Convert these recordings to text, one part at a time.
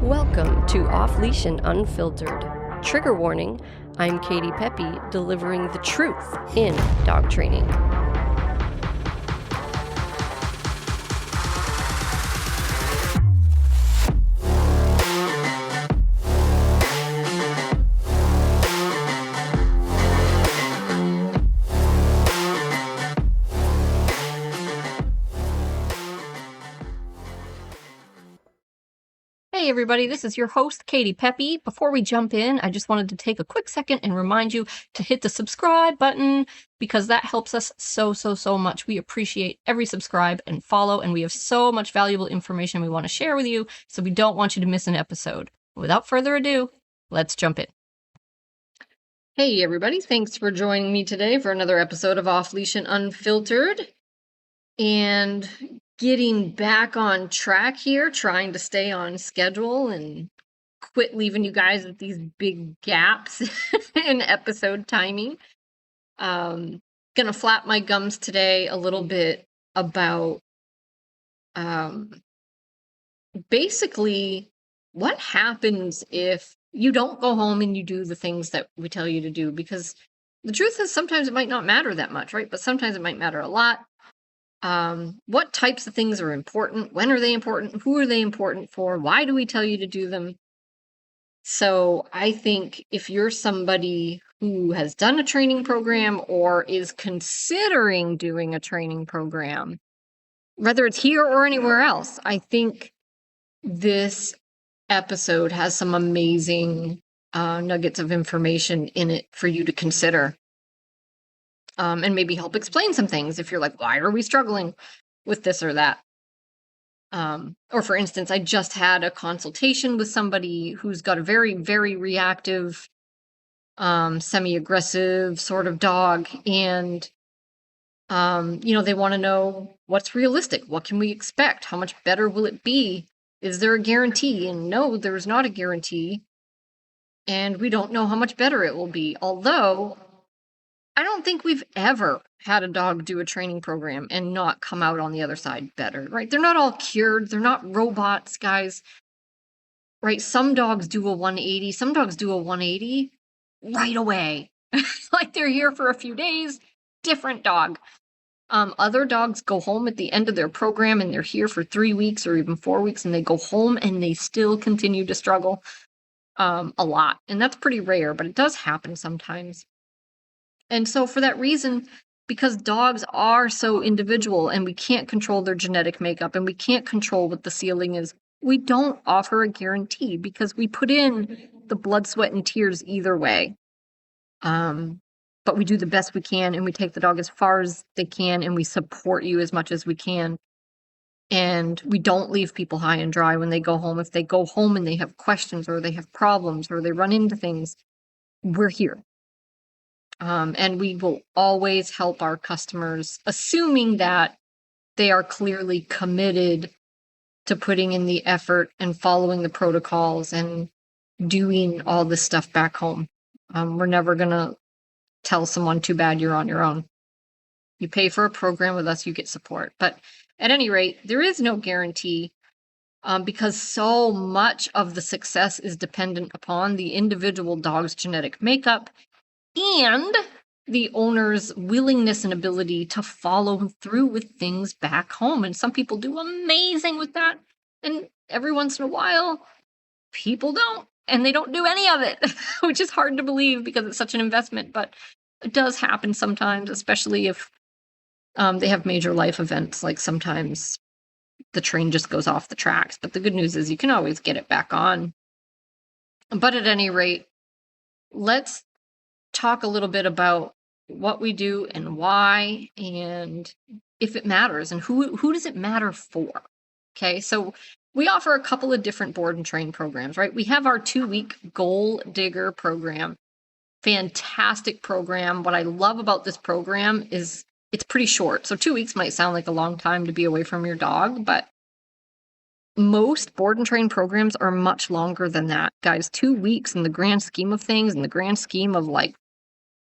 Welcome to Off Leash and Unfiltered. Trigger warning, I'm Katie Pepe, delivering the truth in dog training. Hey everybody, this is your host, Katie Pepe. Before we jump in, I just wanted to take a quick second and remind you to hit the subscribe button because that helps us so much. We appreciate every subscribe and follow, and we have so much valuable information we want to share with you, so we don't want you to miss an episode. Without further ado, let's jump in. Hey everybody, thanks for joining me today for another episode of Off Leash and Unfiltered. And getting back on track here, trying to stay on schedule and quit leaving you guys with these big gaps in episode timing. Gonna flap my gums today a little bit about basically what happens if you don't go home and you do the things that we tell you to do, because the truth is sometimes it might not matter that much, right? But sometimes it might matter a lot. What types of things are important? When are they important? Who are they important for? Why do we tell you to do them? So I think if you're somebody who has done a training program or is considering doing a training program, whether it's here or anywhere else, I think this episode has some amazing nuggets of information in it for you to consider. And maybe help explain some things if you're like, why are we struggling with this or that? Or for instance, I just had a consultation with somebody who's got a very, very reactive, semi-aggressive sort of dog. And, they want to know what's realistic. What can we expect? How much better will it be? Is there a guarantee? And no, there's not a guarantee. And we don't know how much better it will be. Although I don't think we've ever had a dog do a training program and not come out on the other side better, right? They're not all cured. They're not robots, guys, right? Some dogs do a 180. Some dogs do a 180 right away. Like they're here for a few days, different dog. Other dogs go home at the end of their program and they're here for 3 weeks or even 4 weeks, and they go home and they still continue to struggle a lot. And that's pretty rare, but it does happen sometimes. And so for that reason, because dogs are so individual and we can't control their genetic makeup and we can't control what the ceiling is, we don't offer a guarantee because we put in the blood, sweat, and tears either way. But we do the best we can, and we take the dog as far as they can, and we support you as much as we can. And we don't leave people high and dry when they go home. If they go home and they have questions or they have problems or they run into things, we're here. And we will always help our customers, assuming that they are clearly committed to putting in the effort and following the protocols and doing all this stuff back home. We're never going to tell someone, too bad, you're on your own. You pay for a program with us, you get support. But at any rate, there is no guarantee because so much of the success is dependent upon the individual dog's genetic makeup and the owner's willingness and ability to follow through with things back home. And some people do amazing with that. And every once in a while, people don't. And they don't do any of it, which is hard to believe because it's such an investment. But it does happen sometimes, especially if they have major life events. Like sometimes the train just goes off the tracks. But the good news is you can always get it back on. But at any rate, let's talk a little bit about what we do and why, and if it matters, and who does it matter for. Okay, so we offer a couple of different board and train programs, right? We have our 2-week Goal Digger program. Fantastic program. What I love about this program is it's pretty short. So 2 weeks might sound like a long time to be away from your dog, but most board and train programs are much longer than that, guys. 2 weeks in the grand scheme of things, in the grand scheme of like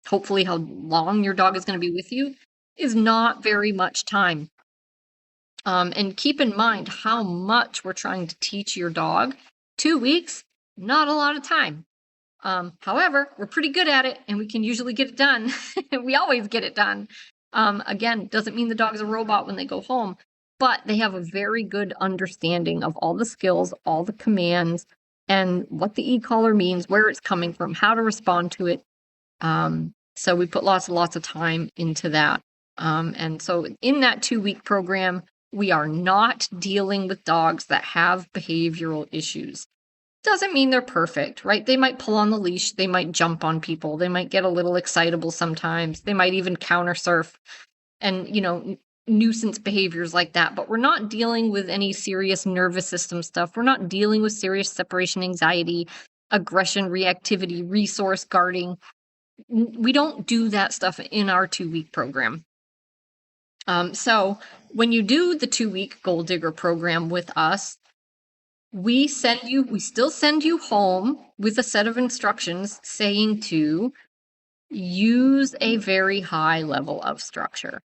hopefully how long your dog is going to be with you, is not very much time. And keep in mind how much we're trying to teach your dog 2 weeks, not a lot of time. However, we're pretty good at it and we can usually get it done. We always get it done. Again, doesn't mean the dog's a robot when they go home, but they have a very good understanding of all the skills, all the commands, and what the e-collar means, where it's coming from, how to respond to it. So we put lots and lots of time into that. And so in that 2-week program, we are not dealing with dogs that have behavioral issues. Doesn't mean they're perfect, right? They might pull on the leash, they might jump on people, they might get a little excitable sometimes, they might even counter surf and, nuisance behaviors like that. But we're not dealing with any serious nervous system stuff. We're not dealing with serious separation anxiety, aggression, reactivity, resource guarding. We don't do that stuff in our 2-week program. So when you do the 2-week Goal Digger program with us, we still send you home with a set of instructions saying to use a very high level of structure.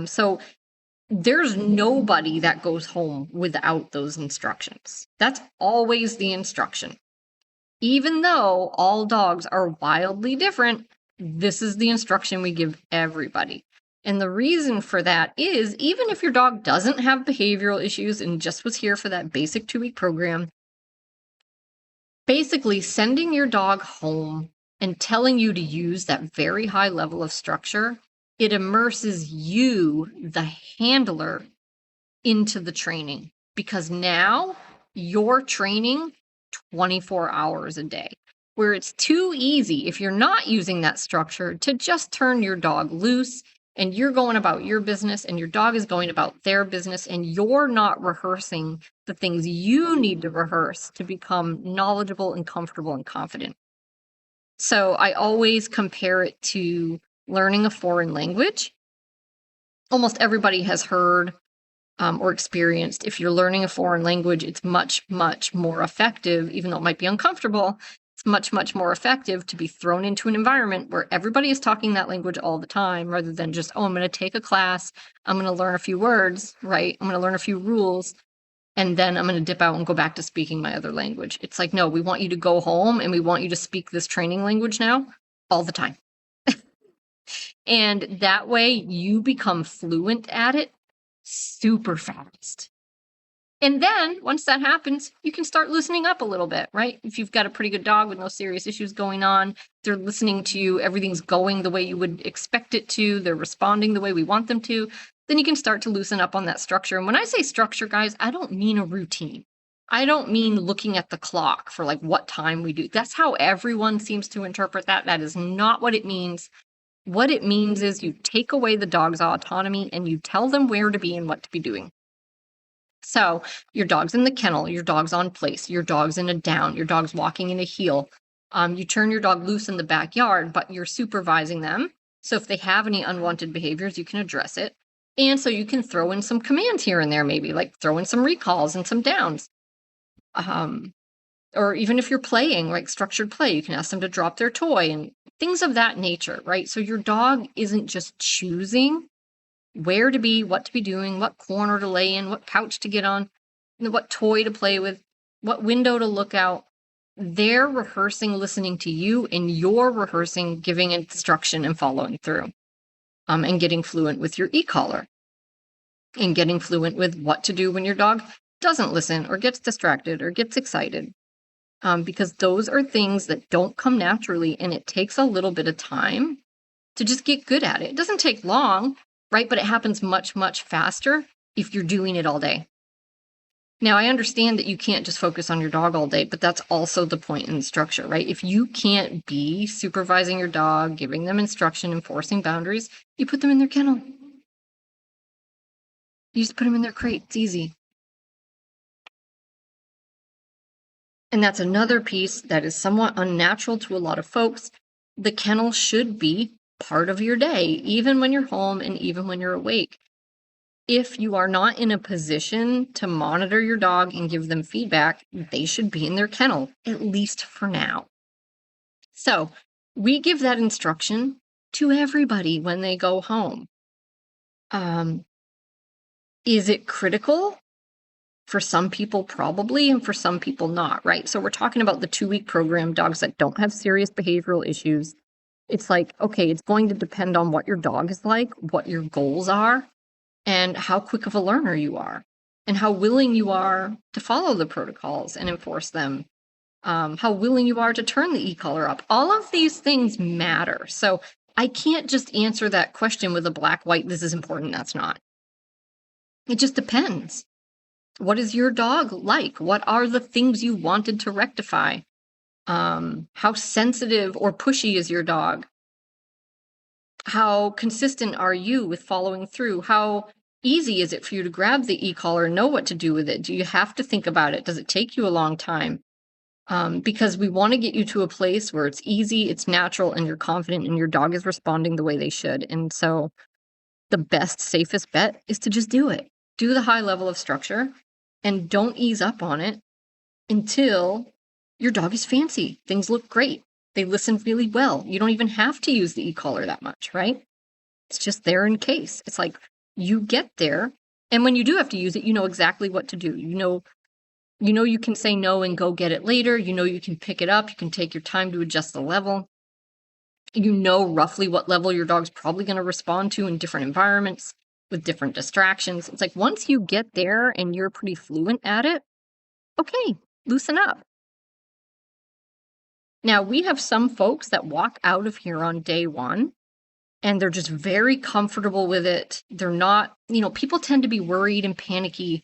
So there's nobody that goes home without those instructions. That's always the instruction. Even though all dogs are wildly different, this is the instruction we give everybody. And the reason for that is, even if your dog doesn't have behavioral issues and just was here for that basic 2-week program, basically sending your dog home and telling you to use that very high level of structure, it immerses you, the handler, into the training. Because now you're training 24 hours a day, where it's too easy, if you're not using that structure, to just turn your dog loose and you're going about your business and your dog is going about their business and you're not rehearsing the things you need to rehearse to become knowledgeable and comfortable and confident. So I always compare it to learning a foreign language. Almost everybody has heard or experienced, if you're learning a foreign language, it's much, much more effective, even though it might be uncomfortable. It's much, much more effective to be thrown into an environment where everybody is talking that language all the time, rather than just, I'm going to take a class, I'm going to learn a few words, right? I'm going to learn a few rules, and then I'm going to dip out and go back to speaking my other language. It's like, no, we want you to go home and we want you to speak this training language now all the time. And that way you become fluent at it super fast. And then once that happens, you can start loosening up a little bit, right? If you've got a pretty good dog with no serious issues going on, they're listening to you, everything's going the way you would expect it to, they're responding the way we want them to, then you can start to loosen up on that structure. And when I say structure, guys, I don't mean a routine. I don't mean looking at the clock for like what time we do. That's how everyone seems to interpret that. That is not what it means. What it means is you take away the dog's autonomy and you tell them where to be and what to be doing. So your dog's in the kennel, your dog's on place, your dog's in a down, your dog's walking in a heel. You turn your dog loose in the backyard, but you're supervising them. So if they have any unwanted behaviors, you can address it. And so you can throw in some commands here and there, maybe like throw in some recalls and some downs. Or even if you're playing, like structured play, you can ask them to drop their toy and things of that nature, right? So your dog isn't just choosing where to be, what to be doing, what corner to lay in, what couch to get on, what toy to play with, what window to look out. They're rehearsing listening to you, and you're rehearsing giving instruction and following through, and getting fluent with your e-collar, and getting fluent with what to do when your dog doesn't listen or gets distracted or gets excited. Because those are things that don't come naturally, and it takes a little bit of time to just get good at it. It doesn't take long, right? But it happens much, much faster if you're doing it all day. Now, I understand that you can't just focus on your dog all day, but that's also the point in the structure, right? If you can't be supervising your dog, giving them instruction, enforcing boundaries, you put them in their kennel. You just put them in their crate. It's easy. And that's another piece that is somewhat unnatural to a lot of folks. The kennel should be part of your day, even when you're home and even when you're awake. If you are not in a position to monitor your dog and give them feedback, they should be in their kennel, at least for now. So we give that instruction to everybody when they go home. Is it critical? For some people, probably, and for some people, not, right? So we're talking about the 2-week program, dogs that don't have serious behavioral issues. It's like, okay, it's going to depend on what your dog is like, what your goals are, and how quick of a learner you are, and how willing you are to follow the protocols and enforce them, how willing you are to turn the e-collar up. All of these things matter. So I can't just answer that question with a black, white, this is important, that's not. It just depends. What is your dog like? What are the things you wanted to rectify? How sensitive or pushy is your dog? How consistent are you with following through? How easy is it for you to grab the e-collar and know what to do with it? Do you have to think about it? Does it take you a long time? Because we want to get you to a place where it's easy, it's natural, and you're confident and your dog is responding the way they should. And so the best, safest bet is to just do it. Do the high level of structure and don't ease up on it until your dog is fancy. Things look great. They listen really well. You don't even have to use the e-collar that much, right? It's just there in case. It's like you get there, and when you do have to use it, you know exactly what to do. You know you can say no and go get it later. You know you can pick it up. You can take your time to adjust the level. You know roughly what level your dog's probably going to respond to in different environments with different distractions. It's like once you get there and you're pretty fluent at it, okay, loosen up. Now, we have some folks that walk out of here on day one and they're just very comfortable with it. They're not, people tend to be worried and panicky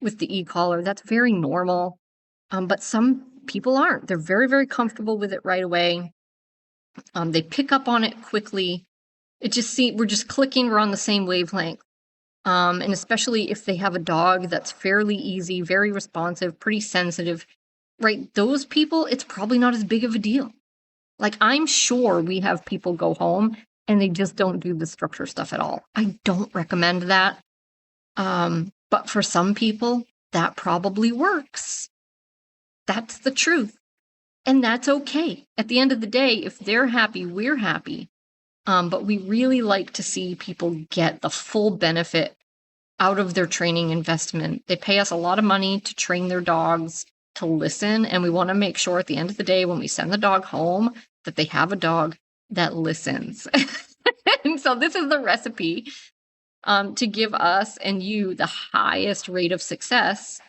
with the e-collar. That's very normal. But some people aren't. They're very, very comfortable with it right away. They pick up on it quickly. We're just clicking. We're on the same wavelength. And especially if they have a dog that's fairly easy, very responsive, pretty sensitive, right? Those people, it's probably not as big of a deal. Like, I'm sure we have people go home and they just don't do the structure stuff at all. I don't recommend that. But for some people, that probably works. That's the truth. And that's okay. At the end of the day, if they're happy, we're happy. But we really like to see people get the full benefit out of their training investment. They pay us a lot of money to train their dogs to listen, and we want to make sure at the end of the day when we send the dog home that they have a dog that listens. And so this is the recipe to give us and you the highest rate of success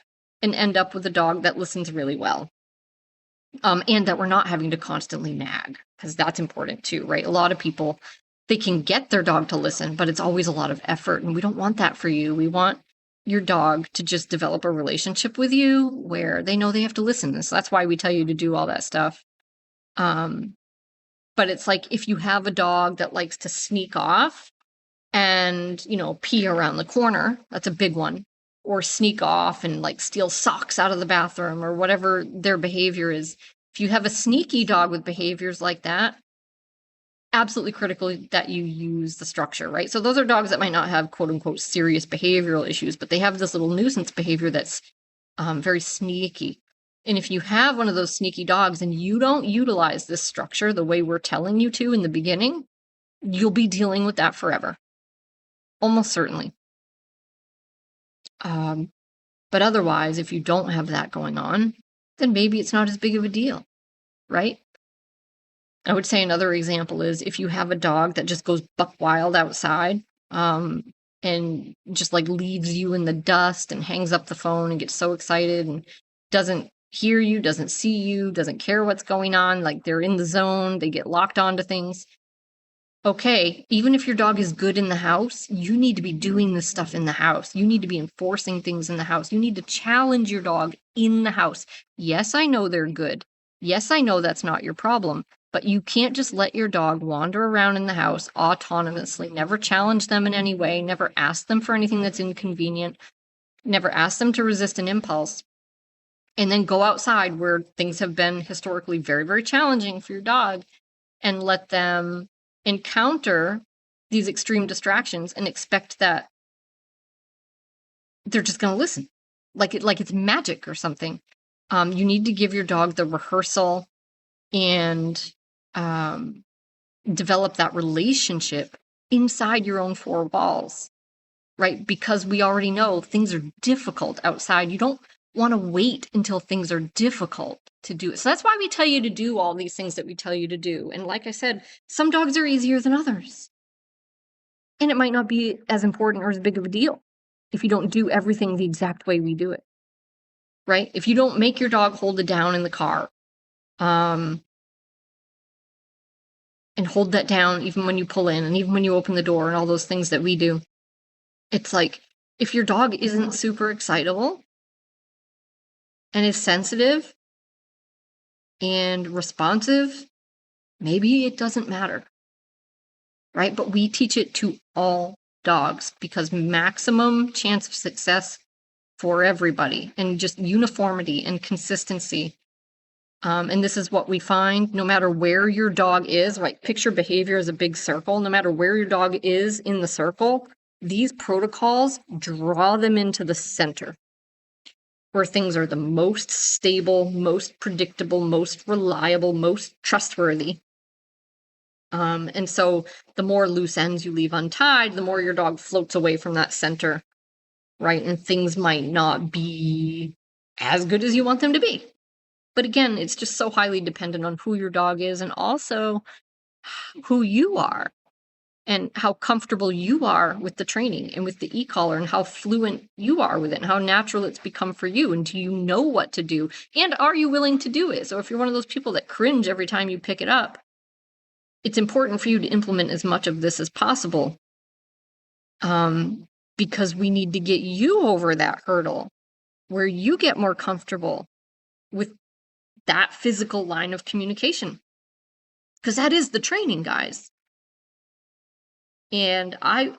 and end up with a dog that listens really well. And that we're not having to constantly nag, because that's important too, right? A lot of people, they can get their dog to listen, but it's always a lot of effort, and we don't want that for you. We want your dog to just develop a relationship with you where they know they have to listen. So that's why we tell you to do all that stuff. But it's like if you have a dog that likes to sneak off and, pee around the corner, that's a big one, or sneak off and like steal socks out of the bathroom or whatever their behavior is. If you have a sneaky dog with behaviors like that, absolutely critical that you use the structure, right? So those are dogs that might not have quote unquote serious behavioral issues, but they have this little nuisance behavior that's very sneaky. And if you have one of those sneaky dogs and you don't utilize this structure the way we're telling you to in the beginning, you'll be dealing with that forever. Almost certainly. But otherwise, if you don't have that going on, then maybe it's not as big of a deal, right? I would say another example is if you have a dog that just goes buck wild outside, and just like leaves you in the dust and hangs up the phone and gets so excited and doesn't hear you, doesn't see you, doesn't care what's going on, like they're in the zone, they get locked onto things. Okay, even if your dog is good in the house, you need to be doing this stuff in the house. You need to be enforcing things in the house. You need to challenge your dog in the house. Yes, I know they're good. Yes, I know that's not your problem, but you can't just let your dog wander around in the house autonomously, never challenge them in any way, never ask them for anything that's inconvenient, never ask them to resist an impulse, and then go outside where things have been historically very, very challenging for your dog and let them encounter these extreme distractions and expect that they're just going to listen like it's magic or something. You need to give your dog the rehearsal and develop that relationship inside your own four walls, right? Because we already know things are difficult outside. You don't want to wait until things are difficult to do it. So that's why we tell you to do all these things that we tell you to do. And like I said, some dogs are easier than others. And it might not be as important or as big of a deal if you don't do everything the exact way we do it, right? If you don't make your dog hold it down in the car, and hold that down even when you pull in and even when you open the door and all those things that we do, it's like, if your dog isn't super excitable and is sensitive and responsive, maybe it doesn't matter, right? But we teach it to all dogs because maximum chance of success for everybody, and just uniformity and consistency. And this is what we find, no matter where your dog is, right? Picture behavior as a big circle. No matter where your dog is in the circle, these protocols draw them into the center, where things are the most stable, most predictable, most reliable, most trustworthy. And so the more loose ends you leave untied, the more your dog floats away from that center, right? And things might not be as good as you want them to be. But again, it's just so highly dependent on who your dog is and also who you are and how comfortable you are with the training and with the e-collar and how fluent you are with it and how natural it's become for you. And do you know what to do? And are you willing to do it? So if you're one of those people that cringe every time you pick it up, it's important for you to implement as much of this as possible, because we need to get you over that hurdle where you get more comfortable with that physical line of communication, because that is the training, guys. And I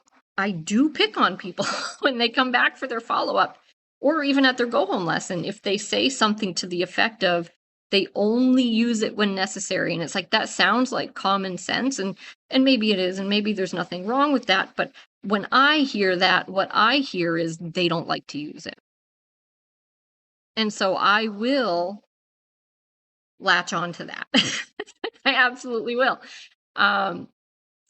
do pick on people when they come back for their follow-up or even at their go-home lesson if they say something to the effect of they only use it when necessary. And it's like, that sounds like common sense, and maybe it is, and maybe there's nothing wrong with that. But when I hear that, what I hear is they don't like to use it. And so I will latch on to that. I absolutely will.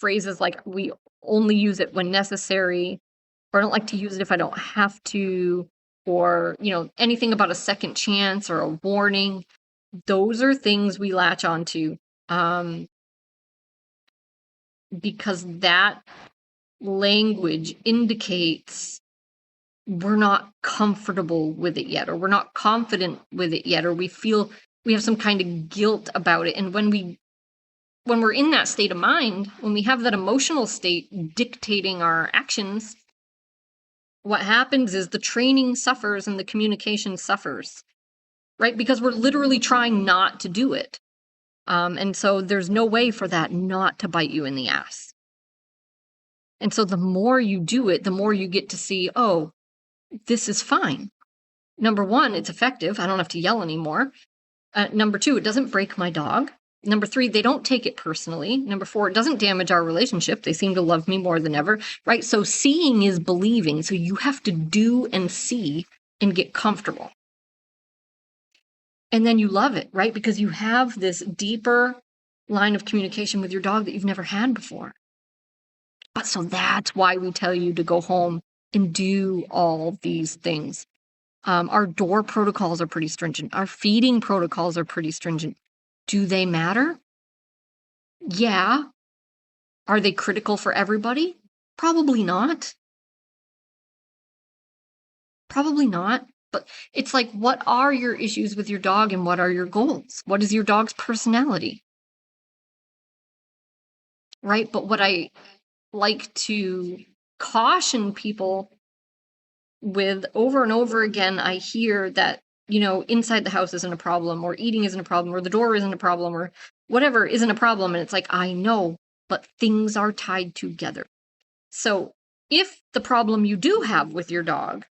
Phrases like, we only use it when necessary, or I don't like to use it if I don't have to, or, anything about a second chance or a warning. Those are things we latch onto, because that language indicates we're not comfortable with it yet, or we're not confident with it yet, or we feel we have some kind of guilt about it. And when we're in that state of mind, when we have that emotional state dictating our actions, what happens is the training suffers and the communication suffers, right? Because we're literally trying not to do it. And so there's no way for that not to bite you in the ass. And so the more you do it, the more you get to see, oh, this is fine. Number one, it's effective. I don't have to yell anymore. Number two, it doesn't break my dog. Number three, they don't take it personally. Number four, it doesn't damage our relationship. They seem to love me more than ever, right? So seeing is believing. So you have to do and see and get comfortable. And then you love it, right? Because you have this deeper line of communication with your dog that you've never had before. But so that's why we tell you to go home and do all these things. Our door protocols are pretty stringent. Our feeding protocols are pretty stringent. Do they matter? Yeah. Are they critical for everybody? Probably not. Probably not. But it's like, what are your issues with your dog and what are your goals? What is your dog's personality? Right? But what I like to caution people with over and over again, I hear that, inside the house isn't a problem, or eating isn't a problem, or the door isn't a problem, or whatever isn't a problem. And it's like, I know, but things are tied together. So if the problem you do have with your dog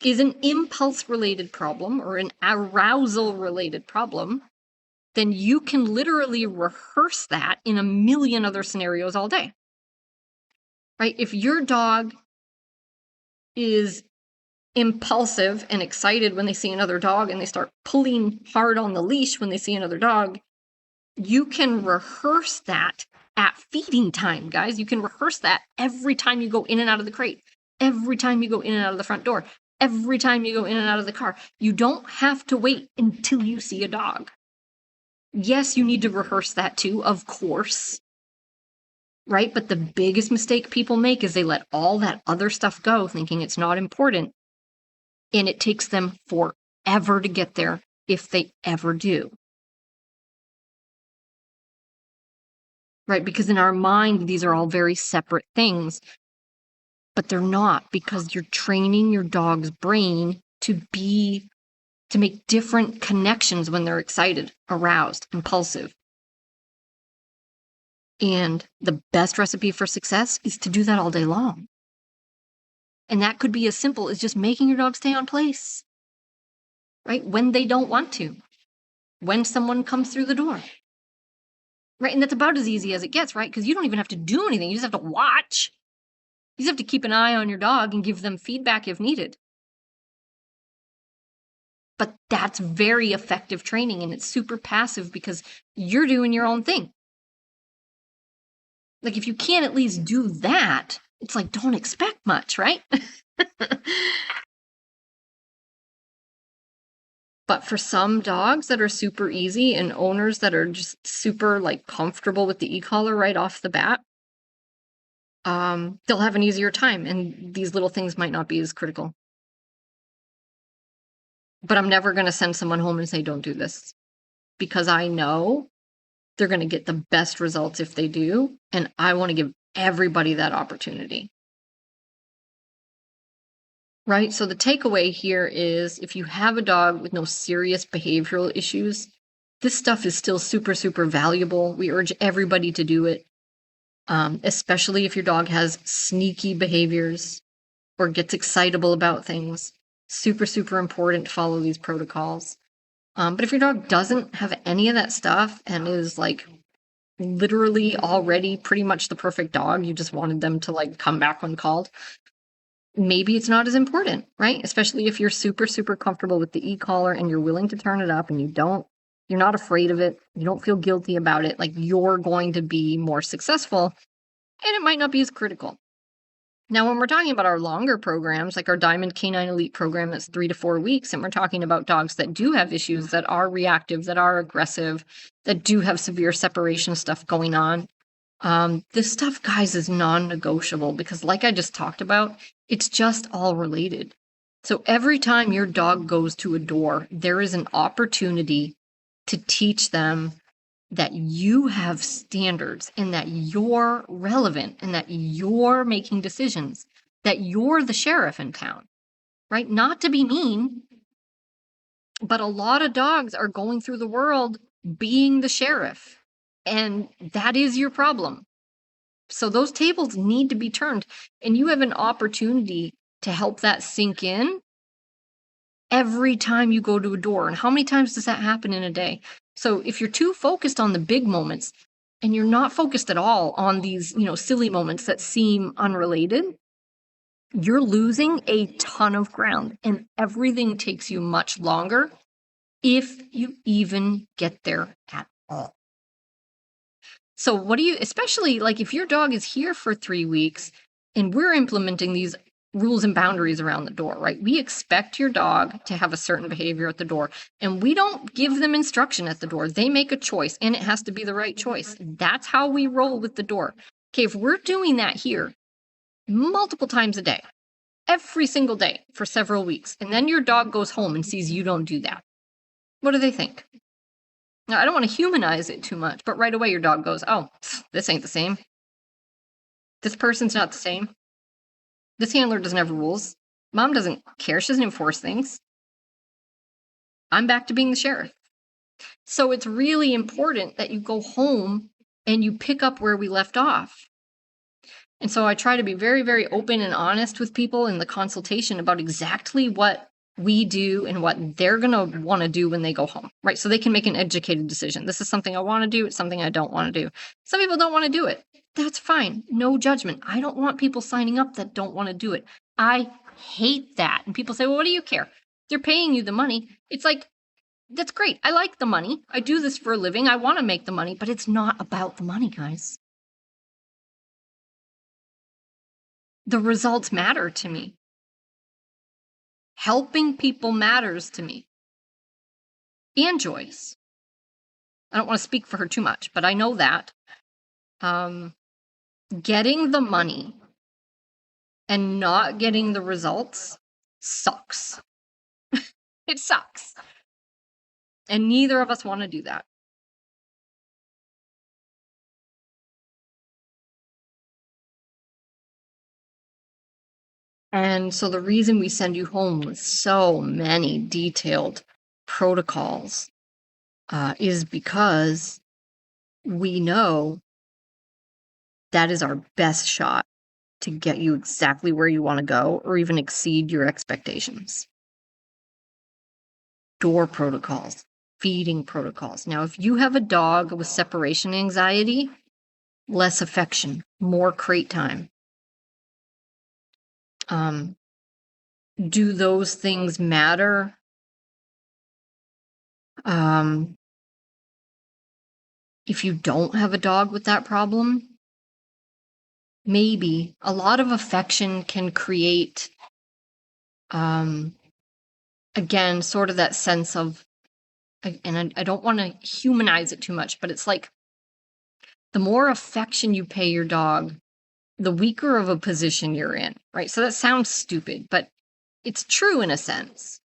is an impulse-related problem or an arousal-related problem, then you can literally rehearse that in a million other scenarios all day. Right? If your dog is impulsive and excited when they see another dog and they start pulling hard on the leash when they see another dog, you can rehearse that at feeding time, guys. You can rehearse that every time you go in and out of the crate. every time you go in and out of the front door, every time you go in and out of the car. You don't have to wait until you see a dog. Yes, you need to rehearse that too, of course. Right? But the biggest mistake people make is they let all that other stuff go, thinking it's not important. And it takes them forever to get there, if they ever do. Right? Because in our mind, these are all very separate things. But they're not, because you're training your dog's brain to make different connections when they're excited, aroused, impulsive. And the best recipe for success is to do that all day long. And that could be as simple as just making your dog stay on place, right? When they don't want to, when someone comes through the door, right? And that's about as easy as it gets, right? Because you don't even have to do anything. You just have to watch. You just have to keep an eye on your dog and give them feedback if needed. But that's very effective training, and it's super passive because you're doing your own thing. Like, if you can't at least do that, it's like, don't expect much, right? But for some dogs that are super easy and owners that are just super like comfortable with the e-collar right off the bat, they'll have an easier time, and these little things might not be as critical. But I'm never going to send someone home and say, don't do this, because I know they're going to get the best results if they do. And I want to give everybody that opportunity. Right? So the takeaway here is, if you have a dog with no serious behavioral issues, this stuff is still super, super valuable. We urge everybody to do it, especially if your dog has sneaky behaviors or gets excitable about things. Super, super important to follow these protocols. But if your dog doesn't have any of that stuff and is like literally already pretty much the perfect dog, you just wanted them to like come back when called, maybe it's not as important, right? Especially if you're super, super comfortable with the e-collar and you're willing to turn it up and you're not afraid of it, you don't feel guilty about it, like, you're going to be more successful, and it might not be as critical. Now, when we're talking about our longer programs, like our Diamond Canine Elite program that's 3 to 4 weeks, and we're talking about dogs that do have issues, that are reactive, that are aggressive, that do have severe separation stuff going on, this stuff, guys, is non-negotiable, because like I just talked about, it's just all related. So every time your dog goes to a door, there is an opportunity to teach them that you have standards, and that you're relevant, and that you're making decisions, that you're the sheriff in town, right? Not to be mean, but a lot of dogs are going through the world being the sheriff, and that is your problem. So those tables need to be turned, and you have an opportunity to help that sink in every time you go to a door. And how many times does that happen in a day? So if you're too focused on the big moments and you're not focused at all on these, silly moments that seem unrelated, you're losing a ton of ground, and everything takes you much longer, if you even get there at all. So especially like if your dog is here for 3 weeks and we're implementing these rules and boundaries around the door, right? We expect your dog to have a certain behavior at the door, and we don't give them instruction at the door. They make a choice, and it has to be the right choice. That's how we roll with the door. Okay, if we're doing that here multiple times a day, every single day for several weeks, and then your dog goes home and sees you don't do that, what do they think? Now, I don't want to humanize it too much, but right away your dog goes, oh, this ain't the same. This person's not the same. This handler doesn't have rules. Mom doesn't care. She doesn't enforce things. I'm back to being the sheriff. So it's really important that you go home and you pick up where we left off. And so I try to be very, very open and honest with people in the consultation about exactly what we do and what they're going to want to do when they go home, right? So they can make an educated decision. This is something I want to do. It's something I don't want to do. Some people don't want to do it. That's fine. No judgment. I don't want people signing up that don't want to do it. I hate that. And people say, well, what do you care? They're paying you the money. It's like, that's great. I like the money. I do this for a living. I want to make the money, but it's not about the money, guys. The results matter to me. Helping people matters to me. And Joyce. I don't want to speak for her too much, but I know that. Getting the money and not getting the results sucks. It sucks. And neither of us want to do that. And so the reason we send you home with so many detailed protocols is because we know that is our best shot to get you exactly where you want to go or even exceed your expectations. Door protocols, feeding protocols. Now, if you have a dog with separation anxiety, less affection, more crate time. Do those things matter? If you don't have a dog with that problem, maybe. A lot of affection can create, again, sort of that sense of, and I don't want to humanize it too much, but it's like the more affection you pay your dog, the weaker of a position you're in, right? So that sounds stupid, but it's true in a sense,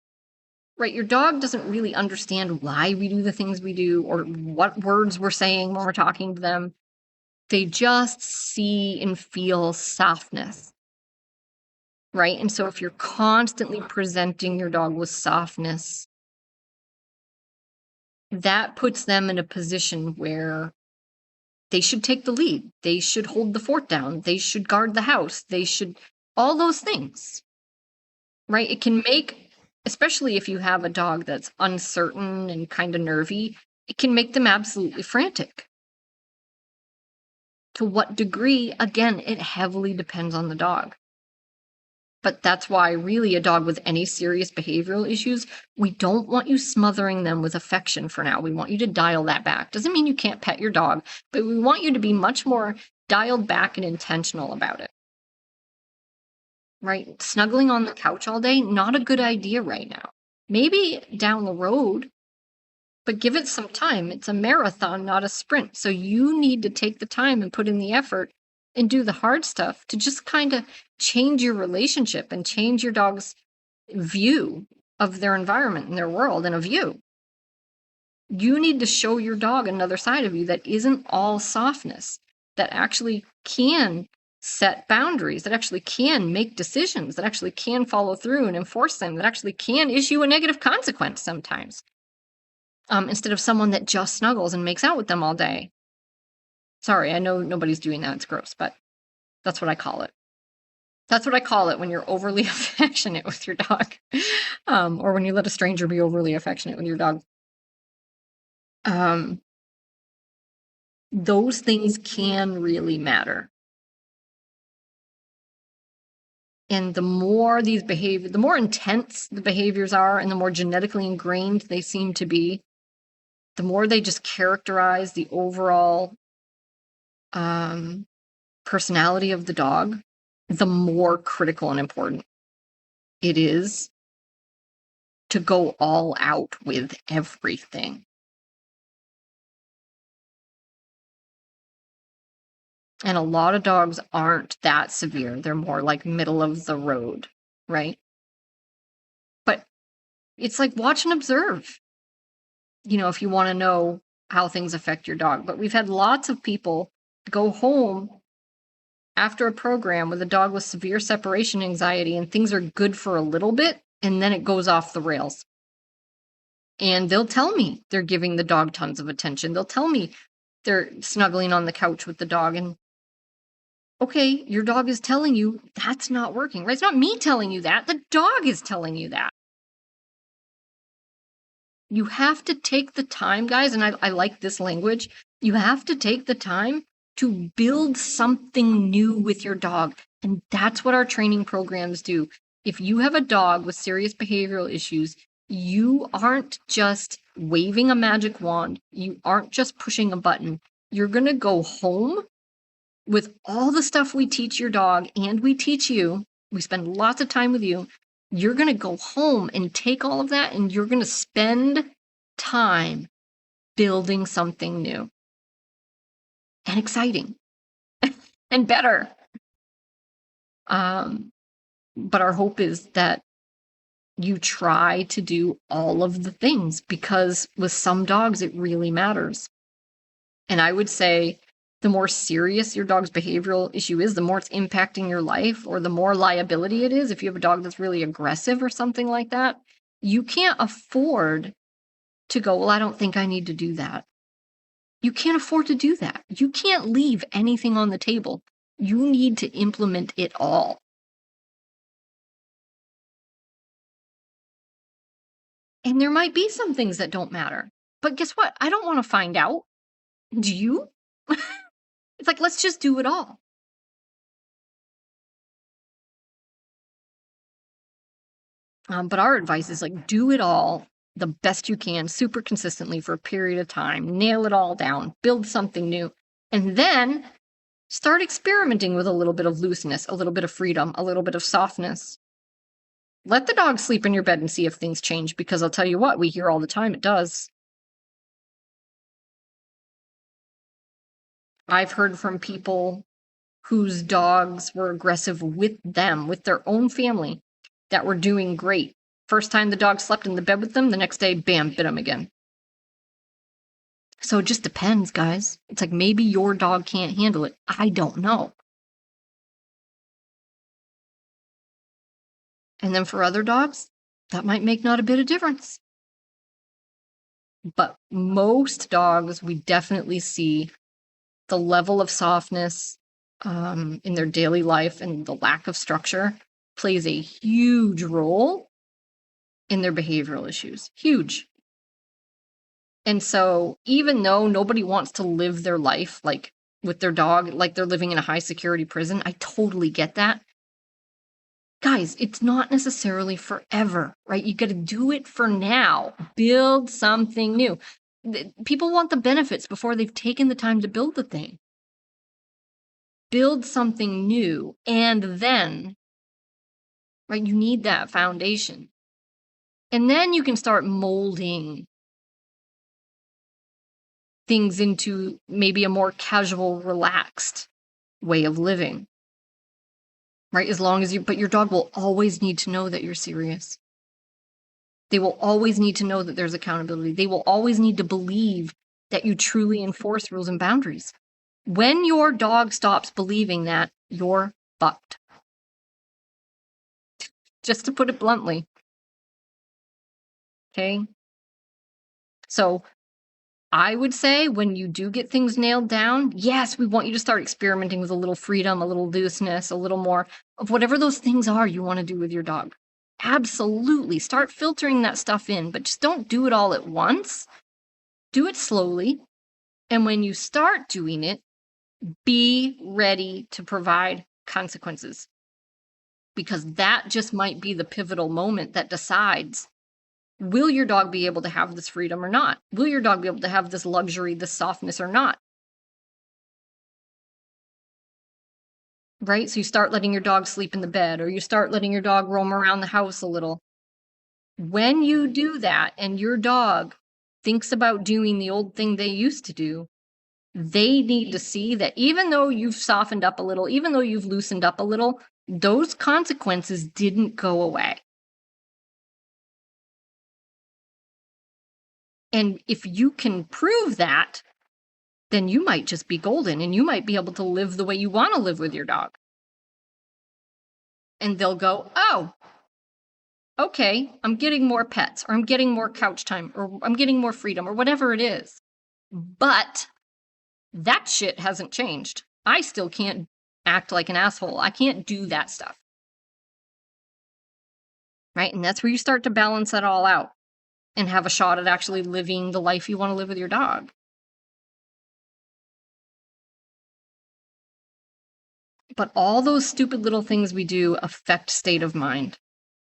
right? Your dog doesn't really understand why we do the things we do or what words we're saying when we're talking to them. They just see and feel softness, right? And so if you're constantly presenting your dog with softness, that puts them in a position where they should take the lead. They should hold the fort down. They should guard the house. They should, all those things, right? It can make, especially if you have a dog that's uncertain and kind of nervy, it can make them absolutely frantic. To what degree, again, it heavily depends on the dog. But that's why really a dog with any serious behavioral issues, we don't want you smothering them with affection for now. We want you to dial that back. Doesn't mean you can't pet your dog, but we want you to be much more dialed back and intentional about it. Right? Snuggling on the couch all day, not a good idea right now. Maybe down the road, but give it some time. It's a marathon, not a sprint. So you need to take the time and put in the effort and do the hard stuff to just kind of change your relationship and change your dog's view of their environment and their world and of you. You need to show your dog another side of you that isn't all softness, that actually can set boundaries, that actually can make decisions, that actually can follow through and enforce them, that actually can issue a negative consequence sometimes. Instead of someone that just snuggles and makes out with them all day. Sorry, I know nobody's doing that. It's gross, but that's what I call it. That's what I call it when you're overly affectionate with your dog, or when you let a stranger be overly affectionate with your dog. Those things can really matter. And the more these behaviors, the more intense the behaviors are and the more genetically ingrained they seem to be, the more they just characterize the overall personality of the dog, the more critical and important it is to go all out with everything. And a lot of dogs aren't that severe. They're more like middle of the road, right? But it's like watch and observe, if you want to know how things affect your dog. But we've had lots of people go home after a program with a dog with severe separation anxiety and things are good for a little bit and then it goes off the rails. And they'll tell me they're giving the dog tons of attention. They'll tell me they're snuggling on the couch with the dog. And okay, your dog is telling you that's not working, right? It's not me telling you that. The dog is telling you that. You have to take the time, guys, and I like this language. You have to take the time to build something new with your dog. And that's what our training programs do. If you have a dog with serious behavioral issues, you aren't just waving a magic wand. You aren't just pushing a button. You're going to go home with all the stuff we teach your dog and we teach you, we spend lots of time with you, you're going to go home and take all of that and you're going to spend time building something new and exciting and better. But our hope is that you try to do all of the things, because with some dogs, it really matters. And I would say the more serious your dog's behavioral issue is, the more it's impacting your life, or the more liability it is. If you have a dog that's really aggressive or something like that, you can't afford to go, well, I don't think I need to do that. You can't afford to do that. You can't leave anything on the table. You need to implement it all. And there might be some things that don't matter. But guess what? I don't want to find out. Do you? It's like, let's just do it all. But our advice is like, do it all the best you can, super consistently for a period of time, nail it all down, build something new, and then start experimenting with a little bit of looseness, a little bit of freedom, a little bit of softness. Let the dog sleep in your bed and see if things change, because I'll tell you what, we hear all the time it does. I've heard from people whose dogs were aggressive with them, with their own family, that were doing great. First time the dog slept in the bed with them, the next day, bam, bit them again. So it just depends, guys. It's like, maybe your dog can't handle it. I don't know. And then for other dogs, that might make not a bit of difference. But most dogs, we definitely see the level of softness in their daily life and the lack of structure plays a huge role in their behavioral issues. Huge. And so even though nobody wants to live their life like with their dog, like they're living in a high security prison, I totally get that. Guys, it's not necessarily forever, right? You got to do it for now. Build something new. People want the benefits before they've taken the time to build the thing. Build something new, and then, right, you need that foundation. And then you can start molding things into maybe a more casual, relaxed way of living. Right? As long as but your dog will always need to know that you're serious. They will always need to know that there's accountability. They will always need to believe that you truly enforce rules and boundaries. When your dog stops believing that, you're fucked. Just to put it bluntly. Okay? So I would say when you do get things nailed down, yes, we want you to start experimenting with a little freedom, a little looseness, a little more of whatever those things are you want to do with your dog. Absolutely. Start filtering that stuff in, but just don't do it all at once. Do it slowly. And when you start doing it, be ready to provide consequences, because that just might be the pivotal moment that decides, will your dog be able to have this freedom or not? Will your dog be able to have this luxury, this softness or not? Right? So you start letting your dog sleep in the bed, or you start letting your dog roam around the house a little. When you do that and your dog thinks about doing the old thing they used to do, they need to see that even though you've softened up a little, even though you've loosened up a little, those consequences didn't go away. And if you can prove that, then you might just be golden and you might be able to live the way you want to live with your dog. And they'll go, oh, okay, I'm getting more pets, or I'm getting more couch time, or I'm getting more freedom, or whatever it is. But that shit hasn't changed. I still can't act like an asshole. I can't do that stuff. Right? And that's where you start to balance that all out and have a shot at actually living the life you want to live with your dog. But all those stupid little things we do affect state of mind.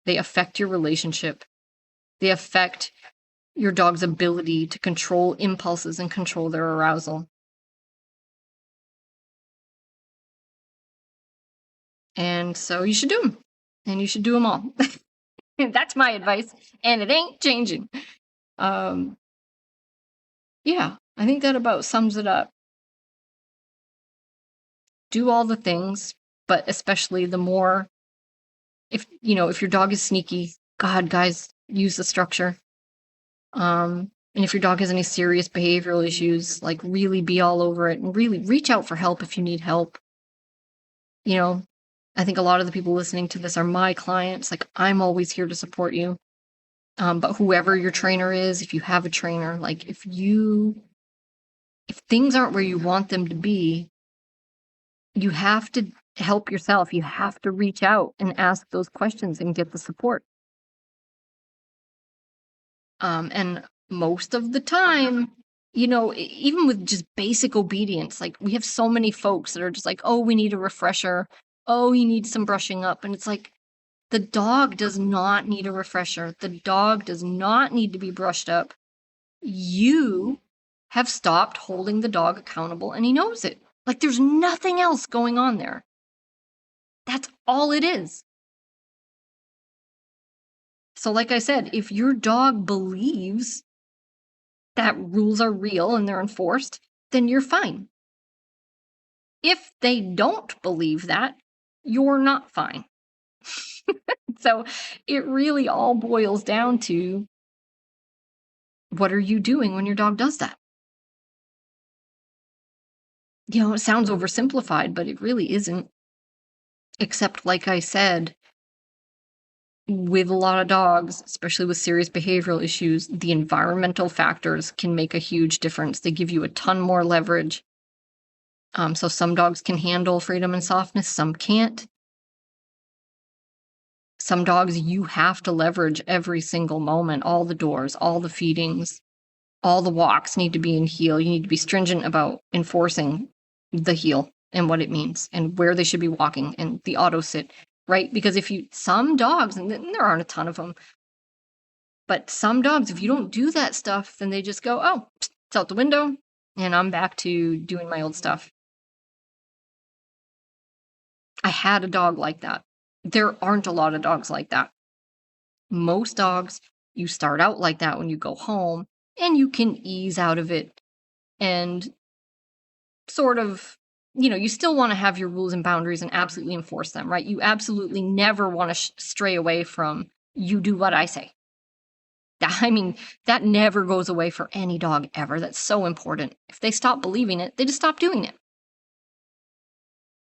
They affect your relationship. They affect your dog's ability to control impulses and control their arousal. And so you should do them. And you should do them all. That's my advice. And it ain't changing. Yeah, I think that about sums it up. Do all the things, but especially the more, if your dog is sneaky, God, guys, use the structure. And if your dog has any serious behavioral issues, like really be all over it and really reach out for help if you need help. I think a lot of the people listening to this are my clients. Like, I'm always here to support you. But whoever your trainer is, if you have a trainer, like if things aren't where you want them to be, you have to help yourself. You have to reach out and ask those questions and get the support. And most of the time, even with just basic obedience, like we have so many folks that are just like, oh, we need a refresher. Oh, you need some brushing up. And it's like, the dog does not need a refresher. The dog does not need to be brushed up. You have stopped holding the dog accountable and he knows it. Like, there's nothing else going on there. That's all it is. So like I said, if your dog believes that rules are real and they're enforced, then you're fine. If they don't believe that, you're not fine. So it really all boils down to, what are you doing when your dog does that? It sounds oversimplified, but it really isn't. Except, like I said, with a lot of dogs, especially with serious behavioral issues, the environmental factors can make a huge difference. They give you a ton more leverage. So some dogs can handle freedom and softness, some can't. Some dogs, you have to leverage every single moment, all the doors, all the feedings, all the walks need to be in heel. You need to be stringent about enforcing the heel and what it means and where they should be walking and the auto sit, right? Because some dogs, and there aren't a ton of them, but some dogs, if you don't do that stuff, then they just go, oh, it's out the window and I'm back to doing my old stuff. I had a dog like that. There aren't a lot of dogs like that. Most dogs, you start out like that when you go home and you can ease out of it and sort of, you still want to have your rules and boundaries and absolutely enforce them, right? You absolutely never want to stray away from, you do what I say. That never goes away for any dog ever. That's so important. If they stop believing it, they just stop doing it.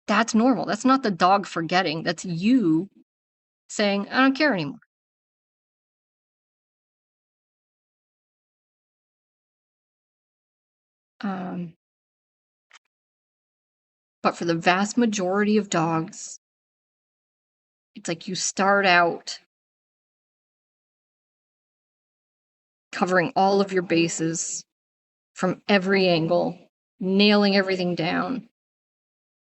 That's normal. That's not the dog forgetting. That's you saying, I don't care anymore. But for the vast majority of dogs, it's like you start out covering all of your bases from every angle, nailing everything down,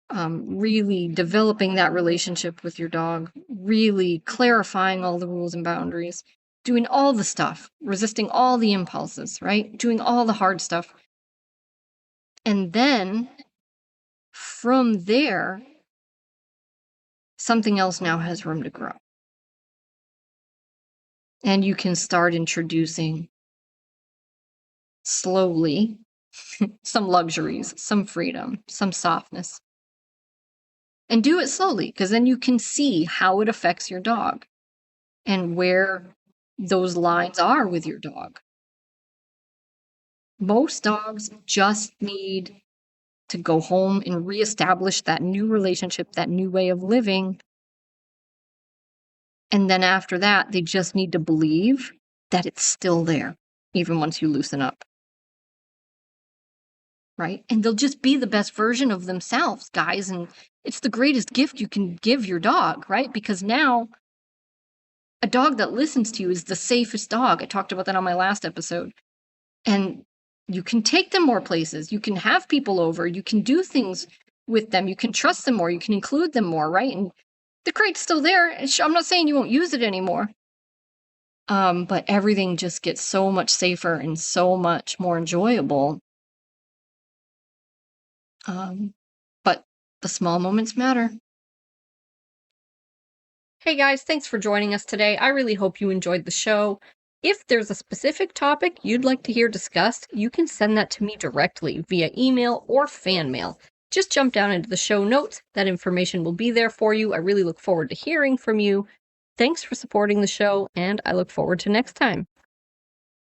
really developing that relationship with your dog, really clarifying all the rules and boundaries, doing all the stuff, resisting all the impulses, right? Doing all the hard stuff. And then from there, something else now has room to grow. And you can start introducing slowly some luxuries, some freedom, some softness. And do it slowly, because then you can see how it affects your dog and where those lines are with your dog. Most dogs just need to go home and reestablish that new relationship, that new way of living. And then after that, they just need to believe that it's still there, even once you loosen up. Right? And they'll just be the best version of themselves, guys. And it's the greatest gift you can give your dog, right? Because now a dog that listens to you is the safest dog. I talked about that on my last episode. And you can take them more places. You can have people over. You can do things with them. You can trust them more. You can include them more, right? And the crate's still there. I'm not saying you won't use it anymore. But everything just gets so much safer and so much more enjoyable. But the small moments matter. Hey guys, thanks for joining us today. I really hope you enjoyed the show. If there's a specific topic you'd like to hear discussed, you can send that to me directly via email or fan mail. Just jump down into the show notes. That information will be there for you. I really look forward to hearing from you. Thanks for supporting the show, and I look forward to next time.